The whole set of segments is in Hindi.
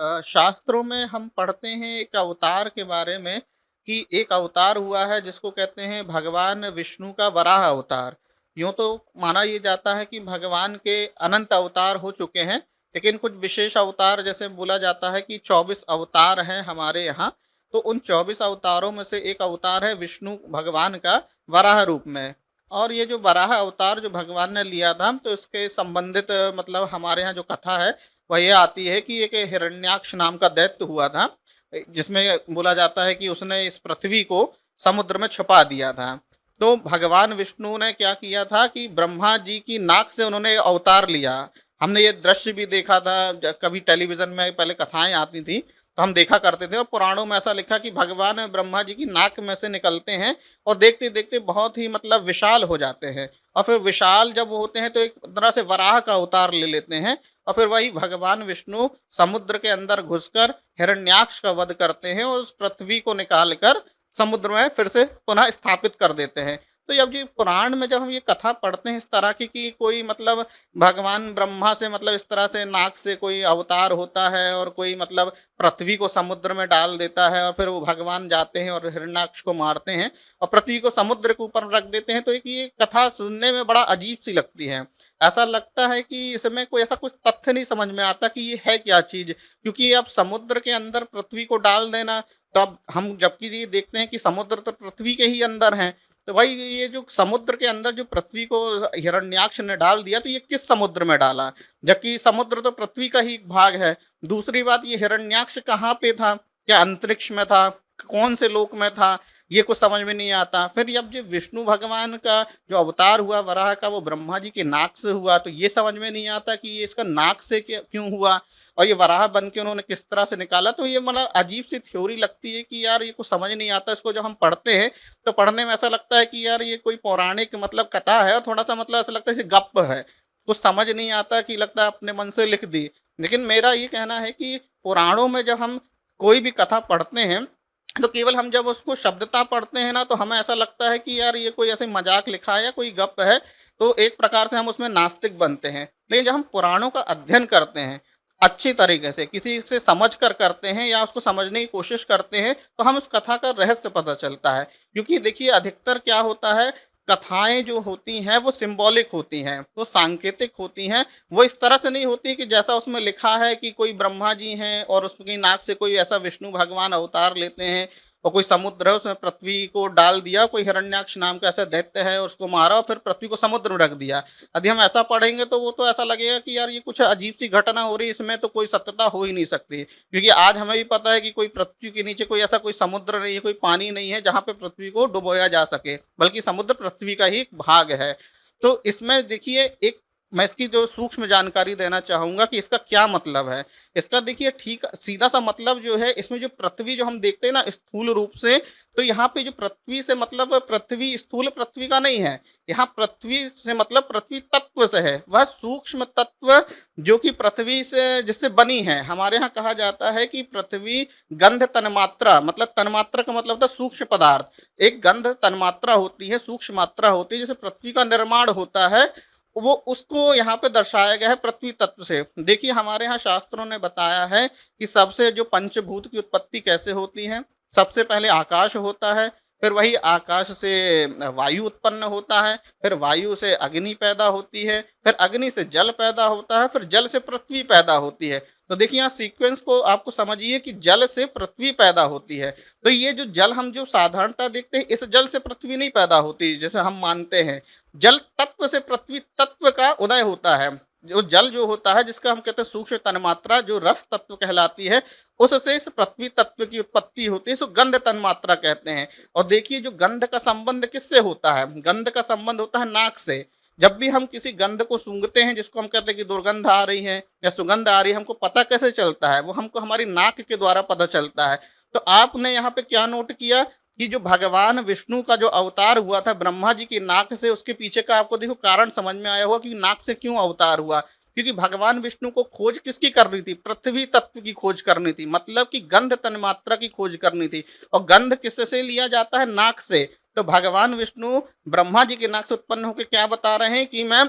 शास्त्रों में हम पढ़ते हैं एक अवतार के बारे में कि एक अवतार हुआ है जिसको कहते हैं भगवान विष्णु का वराह अवतार। यूँ तो माना ये जाता है कि भगवान के अनंत अवतार हो चुके हैं, लेकिन कुछ विशेष अवतार जैसे बोला जाता है कि 24 अवतार हैं हमारे यहाँ। तो उन 24 अवतारों में से एक अवतार है विष्णु भगवान का वराह रूप में। और ये जो वराह अवतार जो भगवान ने लिया था, तो इसके संबंधित मतलब हमारे यहाँ जो कथा है वह ये आती है कि एक हिरण्याक्ष नाम का दैत्य हुआ था, जिसमें बोला जाता है कि उसने इस पृथ्वी को समुद्र में छुपा दिया था। तो भगवान विष्णु ने क्या किया था कि ब्रह्मा जी की नाक से उन्होंने अवतार लिया। हमने ये दृश्य भी देखा था, कभी टेलीविजन में पहले कथाएं आती थी तो हम देखा करते थे, और पुराणों में ऐसा लिखा कि भगवान ब्रह्मा जी की नाक में से निकलते हैं और देखते देखते बहुत ही मतलब विशाल हो जाते हैं। और फिर विशाल जब होते हैं तो एक तरह से वराह का अवतार ले लेते हैं, और फिर वही भगवान विष्णु समुद्र के अंदर घुसकर हिरण्याक्ष का वध करते हैं और उस पृथ्वी को निकाल कर समुद्र में फिर से पुनः स्थापित कर देते हैं। तो जब जी पुराण में जब हम ये कथा पढ़ते हैं इस तरह की कि कोई मतलब भगवान ब्रह्मा से मतलब इस तरह से नाक से कोई अवतार होता है और कोई मतलब पृथ्वी को समुद्र में डाल देता है, और फिर वो भगवान जाते हैं और हिरण्याक्ष को मारते हैं और पृथ्वी को समुद्र के ऊपर रख देते हैं, तो एक ये कथा सुनने में बड़ा अजीब सी लगती है। ऐसा लगता है कि इसमें कोई ऐसा कुछ तथ्य नहीं समझ में आता कि ये है क्या चीज़, क्योंकि अब समुद्र के अंदर पृथ्वी को डाल देना, तो अब हम जबकि ये देखते हैं कि समुद्र तो पृथ्वी के ही अंदर हैं, तो भाई ये जो समुद्र के अंदर जो पृथ्वी को हिरण्याक्ष ने डाल दिया, तो ये किस समुद्र में डाला? जबकि समुद्र तो पृथ्वी का ही एक भाग है। दूसरी बात, ये हिरण्याक्ष कहाँ पे था? क्या अंतरिक्ष में था? कौन से लोक में था? ये कुछ समझ में नहीं आता। फिर अब जो विष्णु भगवान का जो अवतार हुआ वराह का, वो ब्रह्मा जी के नाक से हुआ, तो ये समझ में नहीं आता कि ये इसका नाक से क्यों हुआ, और ये वराह बन के उन्होंने किस तरह से निकाला। तो ये मतलब अजीब सी थ्योरी लगती है कि यार ये कुछ समझ नहीं आता। इसको जब हम पढ़ते हैं तो पढ़ने में ऐसा लगता है कि यार ये कोई पौराणिक मतलब कथा है, और थोड़ा सा मतलब ऐसा लगता है जैसे गप है, कुछ समझ नहीं आता, कि लगता है अपने मन से लिख दी। लेकिन मेरा ये कहना है कि पुराणों में जब हम कोई भी कथा पढ़ते हैं, तो केवल हम जब उसको शब्दता पढ़ते हैं ना, तो हमें ऐसा लगता है कि यार ये कोई ऐसे मजाक लिखा है या कोई गप है, तो एक प्रकार से हम उसमें नास्तिक बनते हैं। लेकिन जब हम पुराणों का अध्ययन करते हैं अच्छी तरीके से, किसी से समझ कर करते हैं या उसको समझने की कोशिश करते हैं, तो हम उस कथा का रहस्य पता चलता है। क्योंकि देखिए अधिकतर क्या होता है, कथाएं जो होती हैं वो सिंबॉलिक होती हैं, वो सांकेतिक होती हैं। वो इस तरह से नहीं होती कि जैसा उसमें लिखा है कि कोई ब्रह्मा जी हैं और उसकी नाक से कोई ऐसा विष्णु भगवान अवतार लेते हैं, और कोई समुद्र है उसमें पृथ्वी को डाल दिया, कोई हिरण्याक्ष नाम का ऐसा दैत्य है और उसको मारा और फिर पृथ्वी को समुद्र में रख दिया। यदि हम ऐसा पढ़ेंगे तो वो तो ऐसा लगेगा कि यार ये कुछ अजीब सी घटना हो रही है, इसमें तो कोई सत्यता हो ही नहीं सकती। क्योंकि आज हमें भी पता है कि कोई पृथ्वी के नीचे कोई ऐसा कोई समुद्र नहीं है, कोई पानी नहीं है जहाँ पे पृथ्वी को डुबोया जा सके, बल्कि समुद्र पृथ्वी का ही एक भाग है। तो इसमें देखिए एक मैं इसकी जो सूक्ष्म जानकारी देना चाहूँगा कि इसका क्या मतलब है। इसका देखिए ठीक सीधा-सा मतलब जो है, इसमें जो पृथ्वी जो हम देखते हैं ना स्थूल रूप से, तो यहाँ पे जो पृथ्वी से मतलब पृथ्वी स्थूल पृथ्वी का नहीं है। यहाँ पृथ्वी से मतलब पृथ्वी तत्व से है, वह सूक्ष्म तत्व जो कि पृथ्वी से जिससे बनी है। हमारे यहाँ कहा जाता है कि पृथ्वी गंध तन्मात्रा, मतलब तन्मात्रा का मतलब होता है सूक्ष्म पदार्थ। एक गंध तन्मात्रा होती है, सूक्ष्म मात्रा होती है, जिससे पृथ्वी का निर्माण होता है, वो उसको यहाँ पे दर्शाया गया है पृथ्वी तत्व से। देखिए हमारे यहाँ शास्त्रों ने बताया है कि सबसे जो पंचभूत की उत्पत्ति कैसे होती है। सबसे पहले आकाश होता है, फिर वही आकाश से वायु उत्पन्न होता है, फिर वायु से अग्नि पैदा होती है, फिर अग्नि से जल पैदा होता है, फिर जल से पृथ्वी पैदा होती है। तो देखिए यहाँ सीक्वेंस को आपको समझिए कि जल से पृथ्वी पैदा होती है। तो ये जो जल हम जो साधारणता देखते हैं, इस जल से पृथ्वी नहीं पैदा होती जैसे हम मानते हैं। जल तत्व से पृथ्वी तत्व का उदय होता है। जो जल जो होता है, जिसका हम कहते हैं सूक्ष्म तन्मात्रा, जो रस तत्व कहलाती है, उससे इस पृथ्वी तत्व की उत्पत्ति होती है, इसको गंध तन्मात्रा कहते हैं। और देखिए जो गंध का संबंध किससे होता है, गंध का संबंध होता है नाक से। जब भी हम किसी गंध को सूंघते हैं, जिसको हम कहते हैं कि दुर्गंध आ रही है या सुगंध आ रही है, हमको पता कैसे चलता है? वो हमको हमारी नाक के द्वारा पता चलता है। तो आपने यहाँ पे क्या नोट किया कि जो भगवान विष्णु का जो अवतार हुआ था ब्रह्मा जी की नाक से, उसके पीछे का आपको देखो कारण समझ में आया होगा कि नाक से क्यों अवतार हुआ। क्योंकि भगवान विष्णु को खोज किसकी करनी थी? पृथ्वी तत्व की खोज करनी थी, मतलब कि गंध तन्मात्रा की खोज करनी थी। और गंध किससे लिया जाता है? नाक से। तो भगवान विष्णु ब्रह्मा जी के नाक से उत्पन्न होकर क्या बता रहे हैं कि मैं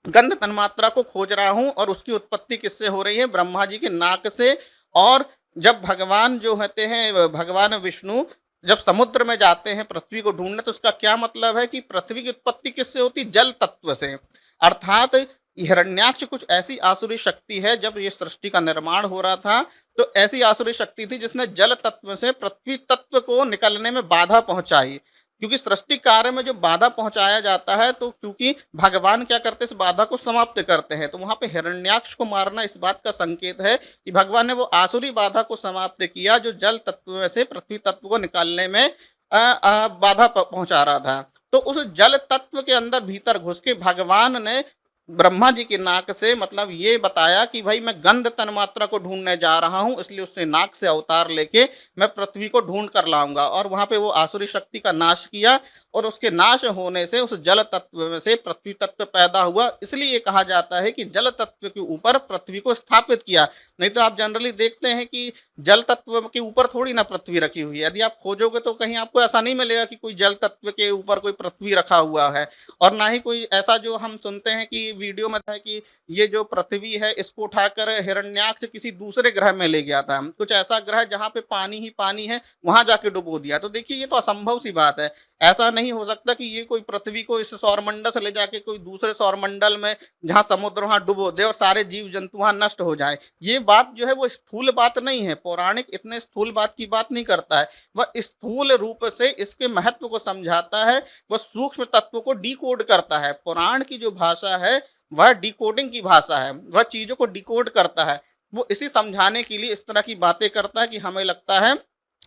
गंध तन्मात्रा को खोज रहा हूं, और उसकी उत्पत्ति किससे हो रही है? ब्रह्मा जी के नाक से। और जब भगवान जो होते हैं भगवान विष्णु जब समुद्र में जाते हैं पृथ्वी को ढूँढने तो उसका क्या मतलब है कि पृथ्वी की उत्पत्ति किससे होती? जल तत्व से। अर्थात हिरण्याक्ष कुछ ऐसी आसुरी शक्ति है जब ये सृष्टि का निर्माण हो रहा था, तो ऐसी आसुरी शक्ति थी जिसने जल तत्व से पृथ्वी तत्व को निकलने में बाधा पहुँचाई। क्योंकि सृष्टि कार्य में जो बाधा पहुँचाया जाता है तो क्योंकि भगवान क्या करते हैं इस बाधा को समाप्त करते हैं। तो वहाँ पे हिरण्याक्ष को मारना इस बात का संकेत है कि भगवान ने वो आसुरी बाधा को समाप्त किया जो जल तत्व में से पृथ्वी तत्व को निकालने में बाधा पहुँचा रहा था। तो उस जल तत्व के अंदर भीतर घुस के भगवान ने ब्रह्मा जी की नाक से मतलब ये बताया कि भाई मैं गंध तन्मात्रा को ढूंढने जा रहा हूँ, इसलिए उसने नाक से अवतार लेके मैं पृथ्वी को ढूंढ कर लाऊंगा। और वहां पे वो आसुरी शक्ति का नाश किया और उसके नाश होने से उस जल तत्व में से पृथ्वी तत्व पैदा हुआ। इसलिए ये कहा जाता है कि जल तत्व के ऊपर पृथ्वी को स्थापित किया। नहीं तो आप जनरली देखते हैं कि जल तत्व के ऊपर थोड़ी ना पृथ्वी रखी हुई है। यदि आप खोजोगे तो कहीं आपको ऐसा नहीं मिलेगा कि कोई जल तत्व के ऊपर कोई पृथ्वी रखा हुआ है। और ना ही कोई ऐसा जो हम सुनते हैं कि वीडियो में था कि ये जो पृथ्वी है इसको उठाकर हिरण्याक्ष किसी दूसरे ग्रह में ले गया था। कुछ ऐसा ग्रह जहाँ पे पानी ही पानी है, वहां जाके डुबो दिया। तो देखिए ये तो असंभव सी बात है। ऐसा नहीं हो सकता कि ये कोई पृथ्वी को इस सौरमंडल से ले जाके कोई दूसरे सौरमंडल में जहाँ समुद्र वहां डुबो दे और सारे जीव जंतु वहां नष्ट हो जाए। ये बात जो है वो स्थूल बात नहीं है। पौराणिक इतने स्थूल बात की बात नहीं करता है। वह स्थूल रूप से इसके महत्व को समझाता है, वह सूक्ष्म तत्व को डिकोड करता है। पुराण की जो भाषा है वह डिकोडिंग की भाषा है, वह चीज़ों को डिकोड करता है। वो इसी समझाने के लिए इस तरह की बातें करता है कि हमें लगता है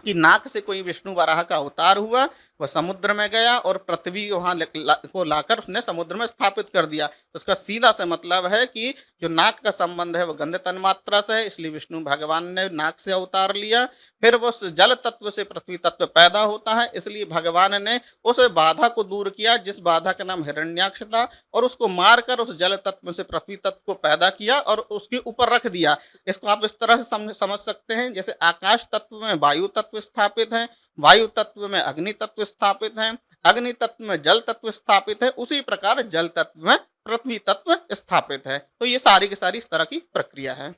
कि नाक से कोई विष्णु वराह का अवतार हुआ, वह समुद्र में गया और पृथ्वी वहाँ को लाकर उसने समुद्र में स्थापित कर दिया। तो उसका सीधा सा मतलब है कि जो नाक का संबंध है वो गंध तन्मात्रा से है, इसलिए विष्णु भगवान ने नाक से अवतार लिया। फिर वो उस जल तत्व से पृथ्वी तत्व पैदा होता है, इसलिए भगवान ने उस बाधा को दूर किया जिस बाधा का नाम हिरण्याक्ष था, और उसको मारकर उस जल तत्व से पृथ्वी तत्व को पैदा किया और उसके ऊपर रख दिया। इसको आप इस तरह से समझ सकते हैं जैसे आकाश तत्व में वायु तत्व स्थापित है, वायु तत्व में अग्नि तत्व स्थापित है, अग्नि तत्व में जल तत्व स्थापित है, उसी प्रकार जल तत्व में पृथ्वी तत्व स्थापित है। तो ये सारी की सारी इस तरह की प्रक्रिया है।